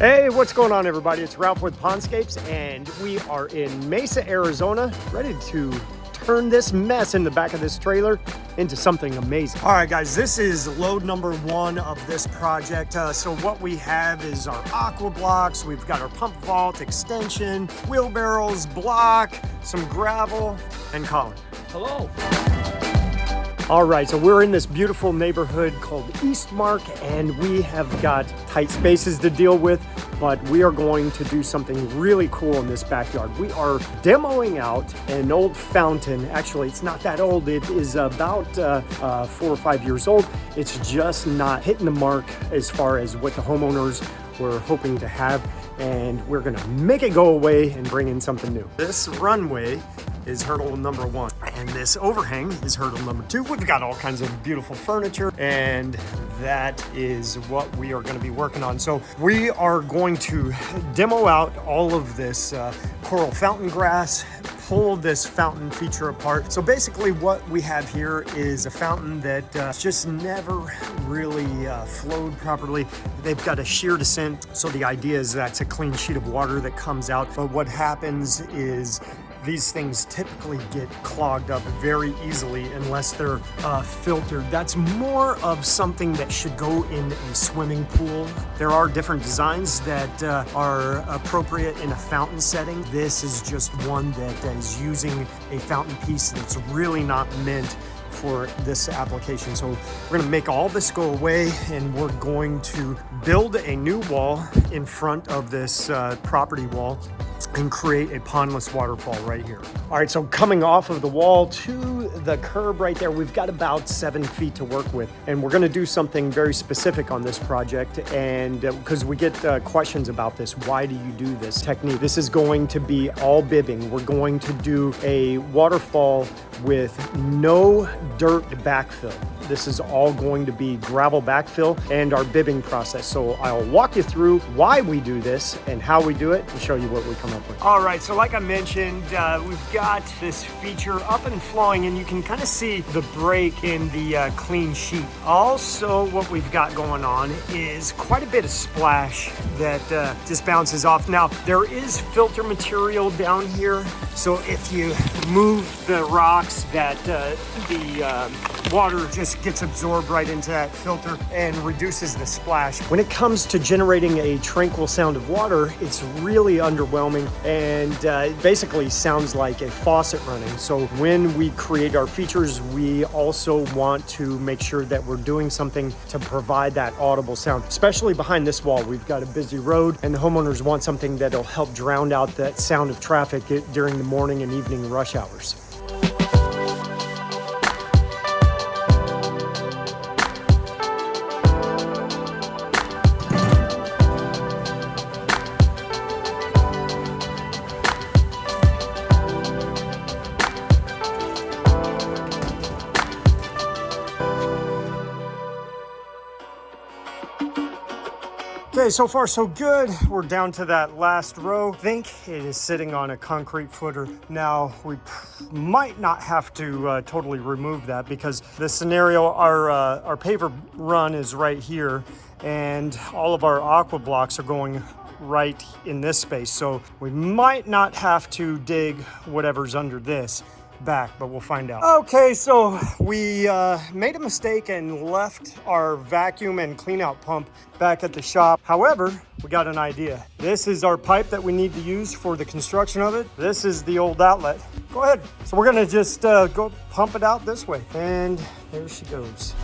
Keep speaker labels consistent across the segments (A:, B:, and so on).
A: Hey, what's going on, everybody? It's Ralph with Pondscapes, and we are in Mesa, Arizona, ready to turn this mess in the back of this trailer into something amazing. All right, guys, this is load number one of this project. So what we have is our aqua blocks. We've got our pump vault, extension, wheelbarrows, block, some gravel, and Colin.
B: Hello.
A: All right, so we're in this beautiful neighborhood called Eastmark, and we have got tight spaces to deal with, but we are going to do something really cool in this backyard. We are demoing out an old fountain. Actually, it's not that old. It is about 4 or 5 years old. It's just not hitting the mark as far as what the homeowners were hoping to have, and we're gonna make it go away and bring in something new. This runway is hurdle number one, and this overhang is hurdle number two. We've got all kinds of beautiful furniture, and that is what we are going to be working on. So we are going to demo out all of this coral fountain grass, pull this fountain feature apart. So basically what we have here is a fountain that just never really flowed properly. They've got a shear descent, so the idea is that's a clean sheet of water that comes out. But what happens is these things typically get clogged up very easily unless they're filtered. That's more of something that should go in a swimming pool. There are different designs that are appropriate in a fountain setting. This is just one that is using a fountain piece that's really not meant for this application. So we're gonna make all this go away, and we're going to build a new wall in front of this property wall and create a pondless waterfall right here. All right, so coming off of the wall to the curb right there, we've got about 7 feet to work with. And we're gonna do something very specific on this project, and because we get questions about this, why do you do this technique? This is going to be all bibbing. We're going to do a waterfall with no dirt backfill. This is all going to be gravel backfill and our bibbing process. So I'll walk you through why we do this and how we do it and show you what we come up with. All right, so like I mentioned, we've got this feature up and flowing, and you can kind of see the break in the clean sheet. Also, what we've got going on is quite a bit of splash that just bounces off. Now, there is filter material down here, so if you move the rocks, that the water just gets absorbed right into that filter and reduces the splash. When it comes to generating a tranquil sound of water, it's really underwhelming, and it basically sounds like a faucet running. So when we create our features, we also want to make sure that we're doing something to provide that audible sound, especially behind this wall. We've got a busy road, and the homeowners want something that'll help drown out that sound of traffic during the morning and evening rush hours. Okay, so far so good. We're down to that last row. I think it is sitting on a concrete footer. Now, we might not have to totally remove that, because the scenario, our paver run is right here, and all of our aqua blocks are going right in this space. So we might not have to dig whatever's under this back, but we'll find out. Okay, so we made a mistake and left our vacuum and clean out pump back at the shop. However, we got an idea. This is our pipe that we need to use for the construction of it. This is the old outlet. Go ahead. So we're gonna just go pump it out this way. And there she goes.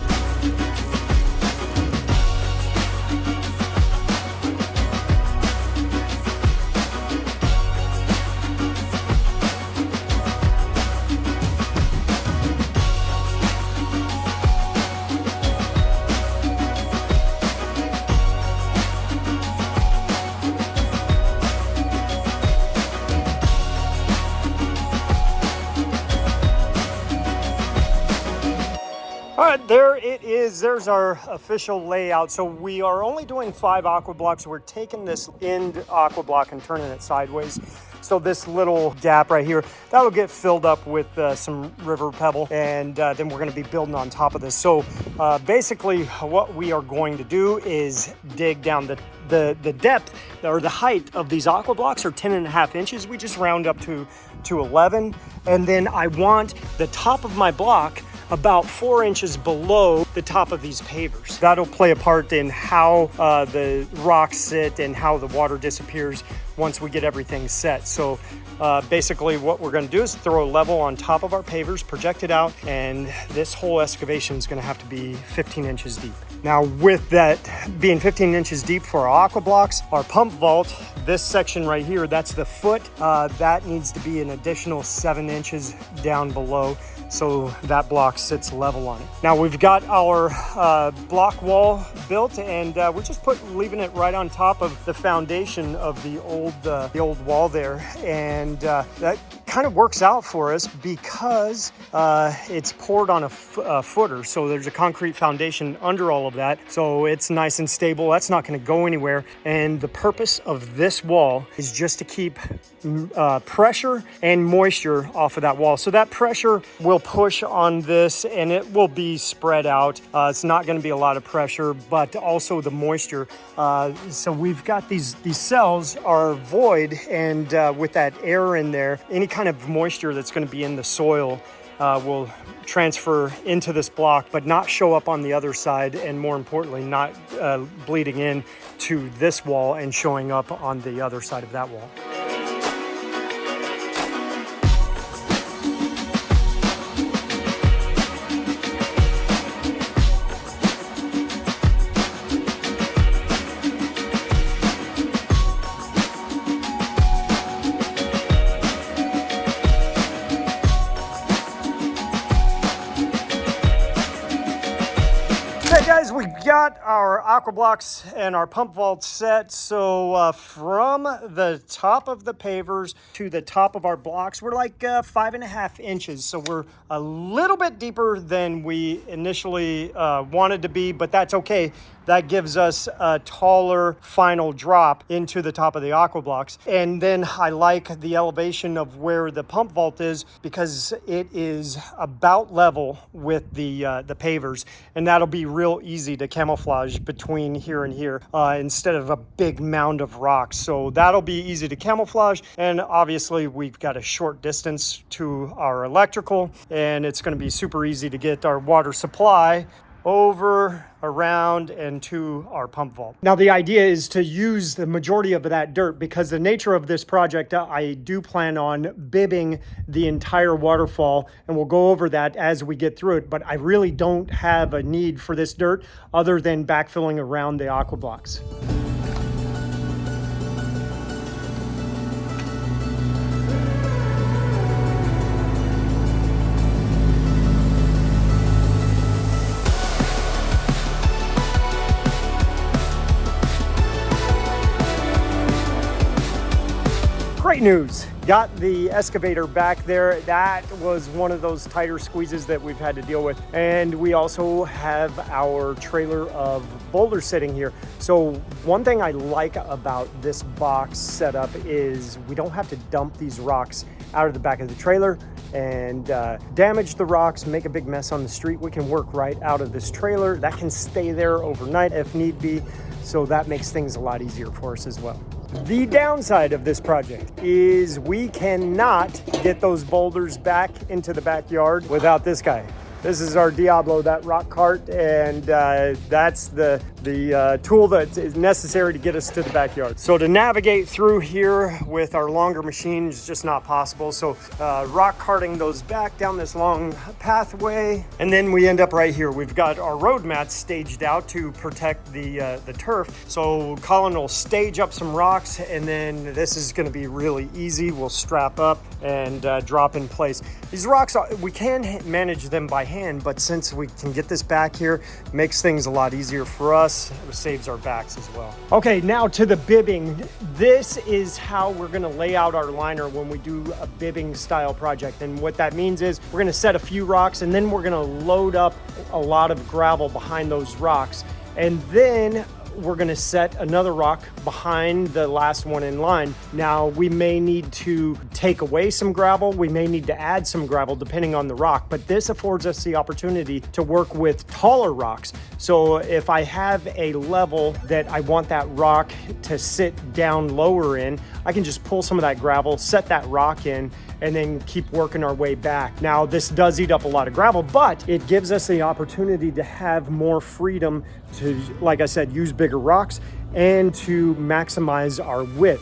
A: All right, there it there's our official layout. So we are only doing 5 aqua blocks. We're taking this end aqua block and turning it sideways. So this little gap right here, that'll get filled up with some river pebble, and then we're gonna be building on top of this. So basically what we are going to do is dig down the depth or the height of these aqua blocks are 10.5 inches. We just round up to 11. And then I want the top of my block about 4 inches below the top of these pavers. That'll play a part in how the rocks sit and how the water disappears once we get everything set. So basically what we're gonna do is throw a level on top of our pavers, project it out, and this whole excavation is gonna have to be 15 inches deep. Now with that being 15 inches deep for our aqua blocks, our pump vault, this section right here, that's the foot, that needs to be an additional 7 inches down below, so that block sits level on it. Now we've got our block wall built, and we're just leaving it right on top of the foundation of the old wall there, and that kind of works out for us because it's poured on a footer, so there's a concrete foundation under all of that, so it's nice and stable. That's not going to go anywhere, and the purpose of this wall is just to keep pressure and moisture off of that wall. So that pressure will push on this and it will be spread out. It's not going to be a lot of pressure, but also the moisture. So we've got these cells are void, and with that air in there, any kind of moisture that's going to be in the soil will transfer into this block, but not show up on the other side, and more importantly, not bleeding in to this wall and showing up on the other side of that wall. Guys, we got our aqua blocks and our pump vault set. So from the top of the pavers to the top of our blocks, we're like 5.5 inches. So we're a little bit deeper than we initially wanted to be, but that's okay. That gives us a taller final drop into the top of the aqua blocks. And then I like the elevation of where the pump vault is because it is about level with the pavers, and that'll be real easy to camouflage between here and here instead of a big mound of rocks. So that'll be easy to camouflage, and obviously we've got a short distance to our electrical, and it's going to be super easy to get our water supply over, around, and to our pump vault. Now the idea is to use the majority of that dirt because the nature of this project, I do plan on bibbing the entire waterfall, and we'll go over that as we get through it, but I really don't have a need for this dirt other than backfilling around the aqua blocks. Great news, got the excavator back there. That was one of those tighter squeezes that we've had to deal with. And we also have our trailer of boulders sitting here. So one thing I like about this box setup is we don't have to dump these rocks out of the back of the trailer and damage the rocks, make a big mess on the street. We can work right out of this trailer. That can stay there overnight if need be. So that makes things a lot easier for us as well. The downside of this project is we cannot get those boulders back into the backyard without this guy. This is our Diablo, that rock cart, and that's the tool that is necessary to get us to the backyard. So to navigate through here with our longer machine is just not possible. So rock carting those back down this long pathway, and then we end up right here. We've got our road mats staged out to protect the turf. So Colin will stage up some rocks, and then this is going to be really easy. We'll strap up and drop in place. These rocks, we can manage them by hand, but since we can get this back here, makes things a lot easier for us. It saves our backs as well. Okay, now to the bibbing. This is how we're gonna lay out our liner when we do a bibbing style project. And what that means is we're gonna set a few rocks and then we're gonna load up a lot of gravel behind those rocks. And then we're gonna set another rock behind the last one in line. Now, we may need to take away some gravel. We may need to add some gravel depending on the rock, but this affords us the opportunity to work with taller rocks. So if I have a level that I want that rock to sit down lower in, I can just pull some of that gravel, set that rock in, and then keep working our way back. Now, this does eat up a lot of gravel, but it gives us the opportunity to have more freedom to, like I said, use bigger rocks and to maximize our width.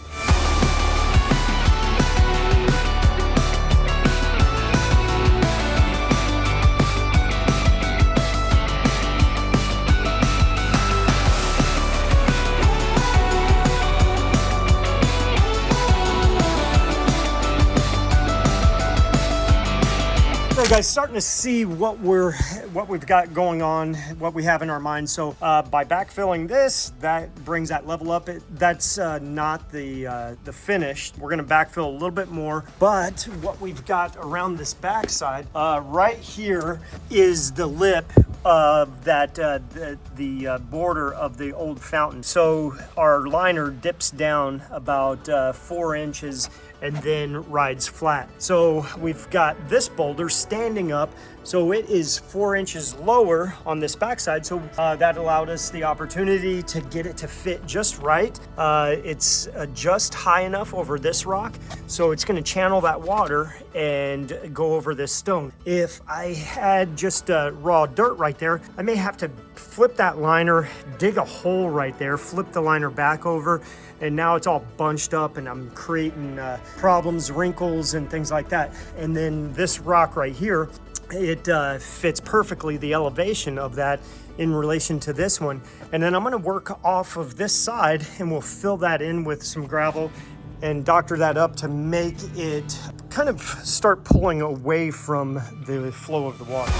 A: So guys, starting to see what we've got going on, what we have in our mind. So by backfilling this, that brings that level up. That's not the finish. We're going to backfill a little bit more, but what we've got around this backside, right here is the lip of that the border of the old fountain. So our liner dips down about 4 inches and then rides flat. So we've got this boulder standing up, so it is 4 inches lower on this backside. So that allowed us the opportunity to get it to fit just right. It's just high enough over this rock, so it's gonna channel that water and go over this stone. If I had just raw dirt right there, I may have to flip that liner, dig a hole right there, flip the liner back over, and now it's all bunched up and I'm creating problems, wrinkles, and things like that. And then this rock right here, it fits perfectly the elevation of that in relation to this one. And then I'm gonna work off of this side and we'll fill that in with some gravel and doctor that up to make it kind of start pulling away from the flow of the water.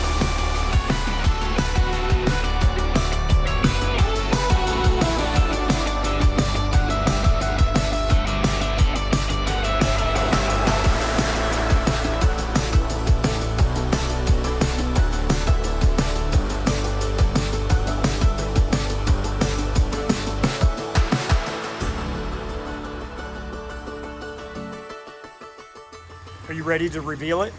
A: Are you ready to reveal it?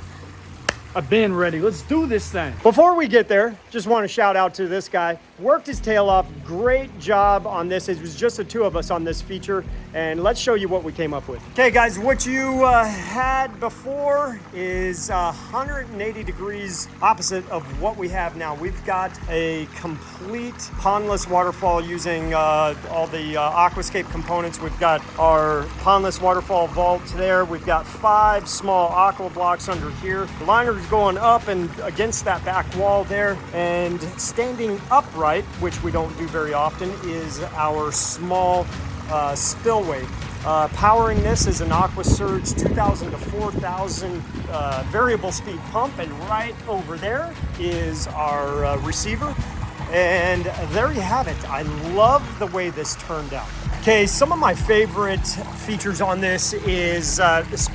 B: I've been ready. Let's do this thing.
A: Before we get there, just want to shout out to this guy. Worked his tail off. Great job on this. It was just the two of us on this feature. And let's show you what we came up with. Okay, guys, what you had before is 180 degrees opposite of what we have now. We've got a complete Pondless Waterfall using all the aquascape components. We've got our Pondless Waterfall vault there. We've got 5 small aqua blocks under here. The liner's going up and against that back wall there. And standing upright, which we don't do very often, is our small spillway. Powering this is an AquaSurge 2000 to 4000 variable speed pump, and right over there is our receiver. And there you have it. I love the way this turned out. Okay, some of my favorite features on this is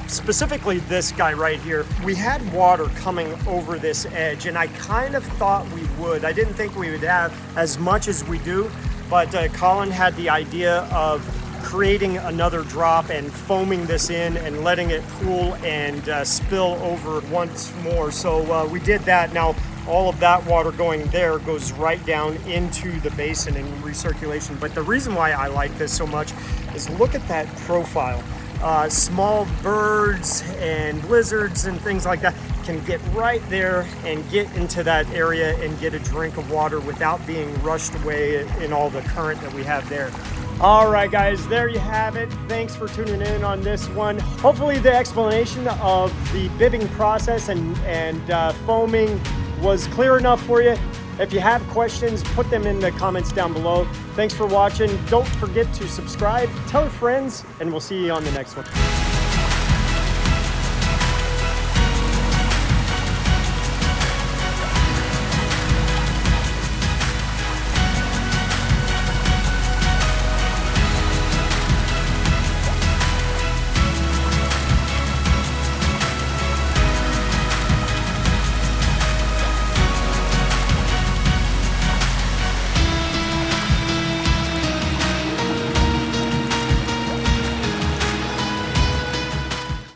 A: specifically this guy right here. We had water coming over this edge, and I kind of thought we would. I didn't think we would have as much as we do, but Colin had the idea of creating another drop and foaming this in and letting it cool and spill over once more. So we did that. Now, all of that water going there goes right down into the basin in recirculation. But the reason why I like this so much is look at that profile. Small birds and lizards and things like that can get right there and get into that area and get a drink of water without being rushed away in all the current that we have there. All right, guys, there you have it. Thanks for tuning in on this one. Hopefully the explanation of the bibbing process and foaming was clear enough for you. If you have questions, put them in the comments down below. Thanks for watching. Don't forget to subscribe, tell your friends, and we'll see you on the next one.